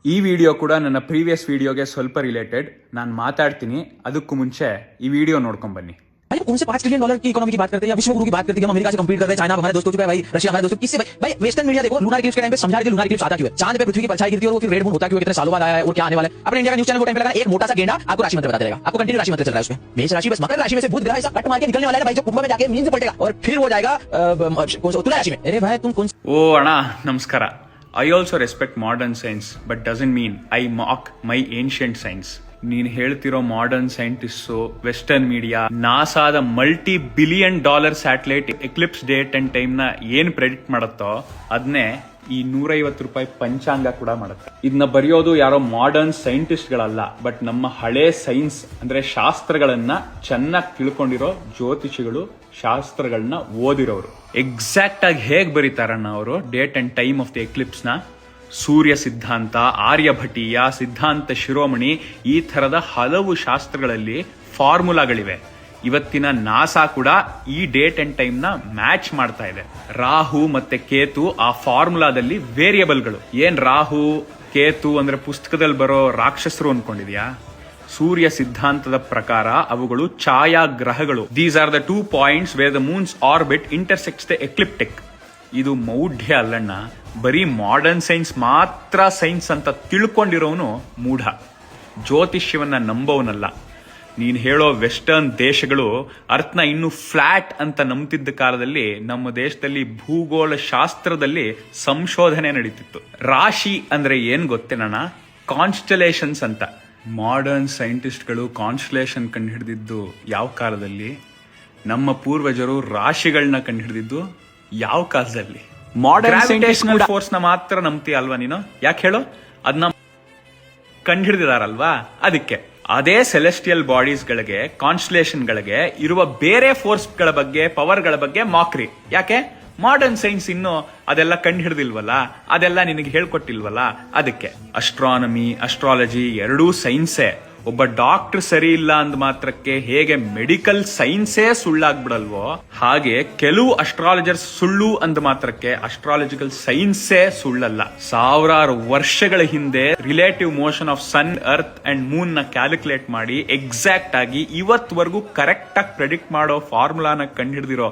ಈ ವಿಡಿಯೋ ಕೂಡ ನನ್ನ ಪ್ರೀವಿಯಸ್ ವಿಡಿಯೋಗೆ ಸ್ವಲ್ಪ ರಿಲೇಟೆಡ್. ನಾನು ಮಾತಾಡ್ತೀನಿ, ಅದಕ್ಕೂ ಮುಂಚೆ ಈ ವಿಡಿಯೋ ನೋಡ್ಕೊಂಡ್ ಬನ್ನಿ. भाई उनसे $5 ट्रिलियन की इकोनॉमी की बात करते हैं या विश्व गुरु की बात करते हैं, हम अमेरिका से कंपीट कर रहे हैं, चाइना हमारे दोस्त हो चुका है भाई, रशिया हमारे दोस्त, किससे भाई वेस्टर्न मीडिया देखो लूनर इक्लिप्स के टाइम पे समझा रही थी लूनर इक्लिप्स आता क्यों है, चांद पे पृथ्वी की परछाई गिरती है और वो फिर रेड मून होता क्यों है, कितने सालों बाद आया है और क्या आने वाला है. अपने इंडिया का न्यूज़ चैनल वो टाइम पे लगा एक मोटा सा गेंडा आपको राशि मंत्र बताता रहेगा, आपको कंटिन्यू राशि मंत्र चल रहा है उसमें. मेष राशि बस मकर राशि में से बुध ग्रह ऐसा कट मार के निकलने वाला है भाई, जो कुंभ में जाके मीन से पलटेगा और फिर वो जाएगा तुला राशि में. अरे भाई तुम कौन. ಓ ಅಣ್ಣ ನಮಸ್ಕಾರ. I also respect modern science but doesn't mean I mock my ancient science. ನೀನ್ ಹೇಳ್ತಿರೋ ಮಾಡರ್ನ್ ಸೈಂಟಿಸ್ಟ್, ವೆಸ್ಟರ್ನ್ ಮೀಡಿಯಾ, ನಾಸಾದ $multi-billion satellite eclipse date and time ನ ಏನ್ ಪ್ರೆಡಿಕ್ಟ್ ಮಾಡುತ್ತೋ ಅದನ್ನೇ ಈ $150 ಪಂಚಾಂಗ ಕೂಡ ಮಾಡುತ್ತೆ. ಇದನ್ನ ಬರೆಯೋದು ಯಾರೋ ಮಾಡರ್ನ್ ಸೈಂಟಿಸ್ಟ್ ಗಳಲ್ಲ, ಬಟ್ ನಮ್ಮ ಹಳೆ ಸೈನ್ಸ್ ಅಂದ್ರೆ ಶಾಸ್ತ್ರಗಳನ್ನ ಚೆನ್ನಾಗಿ ತಿಳ್ಕೊಂಡಿರೋ ಜ್ಯೋತಿಷಿಗಳು, ಶಾಸ್ತ್ರಗಳನ್ನ ಓದಿರೋರು. ಎಕ್ಸಾಕ್ಟ್ ಆಗಿ ಹೇಗ್ ಬರೀತಾರಣ್ಣ ಅವರು date and time of the Eclipse ನ? ಸೂರ್ಯ ಸಿದ್ಧಾಂತ, ಆರ್ಯಭಟೀಯ ಸಿದ್ಧಾಂತ ಶಿರೋಮಣಿ, ಈ ತರದ ಹಲವು ಶಾಸ್ತ್ರಗಳಲ್ಲಿ ಫಾರ್ಮುಲಾಗಳಿವೆ. ಇವತ್ತಿನ ನಾಸಾ ಕೂಡ ಈ ಡೇಟ್ ಅಂಡ್ ಟೈಮ್ ನ ಮ್ಯಾಚ್ ಮಾಡ್ತಾ ಇದೆ. ರಾಹು ಮತ್ತೆ ಕೇತು ಆ ಫಾರ್ಮುಲಾದಲ್ಲಿ ವೇರಿಯಬಲ್ಗಳು. ಏನ್ ರಾಹು ಕೇತು ಅಂದ್ರೆ ಪುಸ್ತಕದಲ್ಲಿ ಬರೋ ರಾಕ್ಷಸರು ಅನ್ಕೊಂಡಿದ್ಯಾ? ಸೂರ್ಯ ಸಿದ್ಧಾಂತದ ಪ್ರಕಾರ ಅವುಗಳು ಛಾಯಾಗ್ರಹಗಳು. These are the 2 points where the moon's orbit intersects the ecliptic. ಇದು ಮೌಢ್ಯ ಅಲ್ಲಣ್ಣ, ಬರೀ ಮಾಡರ್ನ್ ಸೈನ್ಸ್ ಮಾತ್ರ ಸೈನ್ಸ್ ಅಂತ ತಿಳ್ಕೊಂಡಿರೋನು ಮೂಢ, ಜ್ಯೋತಿಷ್ಯವನ್ನ ನಂಬೋನಲ್ಲ. ನೀನ್ ಹೇಳೋ ವೆಸ್ಟರ್ನ್ ದೇಶಗಳು ಅರ್ಥನ ಇನ್ನು ಫ್ಲಾಟ್ ಅಂತ ನಂಬ್ತಿದ್ದ ಕಾಲದಲ್ಲಿ ನಮ್ಮ ದೇಶದಲ್ಲಿ ಭೂಗೋಳ ಶಾಸ್ತ್ರದಲ್ಲಿ ಸಂಶೋಧನೆ ನಡೀತಿತ್ತು. ರಾಶಿ ಅಂದ್ರೆ ಏನ್ ಗೊತ್ತೇನಣ್ಣ? ಕಾನ್ಸ್ಟಲೇಷನ್ಸ್ ಅಂತ. ಮಾಡರ್ನ್ ಸೈಂಟಿಸ್ಟ್ಗಳು ಕಾನ್ಸ್ಟಲೇಷನ್ ಕಂಡುಹಿಡಿದಿದ್ದು ಯಾವ ಕಾಲದಲ್ಲಿ? ನಮ್ಮ ಪೂರ್ವಜರು ರಾಶಿಗಳನ್ನ ಕಂಡುಹಿಡಿದಿದ್ದು ಯಾವ ಕಾಲದಲ್ಲಿ? ಮಾಡರ್ನ್ ಗ್ರಾವಿಟೇಷನಲ್ ಫೋರ್ಸ್ ನ ಮಾತ್ರ ನಂಬ್ತೀಯ ಅಲ್ವಾ ನೀನು? ಯಾಕೆ ಹೇಳು? ಅದನ್ನ ಕಂಡುಹಿಡಿದಾರಲ್ವಾ, ಅದಕ್ಕೆ. ಅದೇ ಸೆಲೆಸ್ಟಿಯಲ್ ಬಾಡೀಸ್ ಗಳಿಗೆ, ಕಾನ್ಸ್ಟಲೇಷನ್ ಗಳಿಗೆ ಇರುವ ಬೇರೆ ಫೋರ್ಸ್ ಗಳ ಬಗ್ಗೆ, ಪವರ್ ಗಳ ಬಗ್ಗೆ ಮಾಕ್ರಿ. ಯಾಕೆ? ಮಾಡರ್ನ್ ಸೈನ್ಸ್ ಇನ್ನು ಅದೆಲ್ಲ ಕಂಡು ಹಿಡಿದಿಲ್ವಲ್ಲ, ಅದೆಲ್ಲ ನಿನಗೆ ಹೇಳ್ಕೊಟ್ಟಿಲ್ವಲ್ಲ, ಅದಕ್ಕೆ. ಅಸ್ಟ್ರಾನಮಿ, ಅಸ್ಟ್ರಾಲಜಿ ಎರಡೂ ಸೈನ್ಸೇ. ಒಬ್ಬ ಡಾಕ್ಟರ್ ಸರಿ ಇಲ್ಲ ಅಂದ ಮಾತ್ರಕ್ಕೆ ಹೇಗೆ ಮೆಡಿಕಲ್ ಸೈನ್ಸೇ ಸುಳ್ಳಾಗ್ಬಿಡಲ್ವೋ, ಹಾಗೆ ಕೆಲವು ಅಸ್ಟ್ರಾಲಜರ್ಸ್ ಸುಳ್ಳು ಅಂದ ಮಾತ್ರಕ್ಕೆ ಅಸ್ಟ್ರಾಲಜಿಕಲ್ ಸೈನ್ಸೇ ಸುಳ್ಳಲ್ಲ. ಸಾವಿರಾರು ವರ್ಷಗಳ ಹಿಂದೆ relative motion of sun, earth and moon ನ ಕ್ಯಾಲ್ಕುಲೇಟ್ ಮಾಡಿ ಎಕ್ಸಾಕ್ಟ್ ಆಗಿ ಇವತ್ವರೆಗೂ ಕರೆಕ್ಟ್ ಆಗಿ ಪ್ರೆಡಿಕ್ಟ್ ಮಾಡೋ ಫಾರ್ಮುಲಾನ ಕಂಡುಹಿಡಿದಿರೋ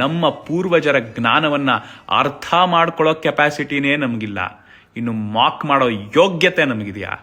ನಮ್ಮ ಪೂರ್ವಜರ ಜ್ಞಾನವನ್ನ ಅರ್ಥ ಮಾಡ್ಕೊಳ್ಳೋ ಕೆಪಾಸಿಟಿನೇ ನಮಗಿಲ್ಲ. ಇನ್ನು ಮಾಕ್ ಮಾಡೋ ಯೋಗ್ಯತೆ ನಮಗಿದೆಯಾ?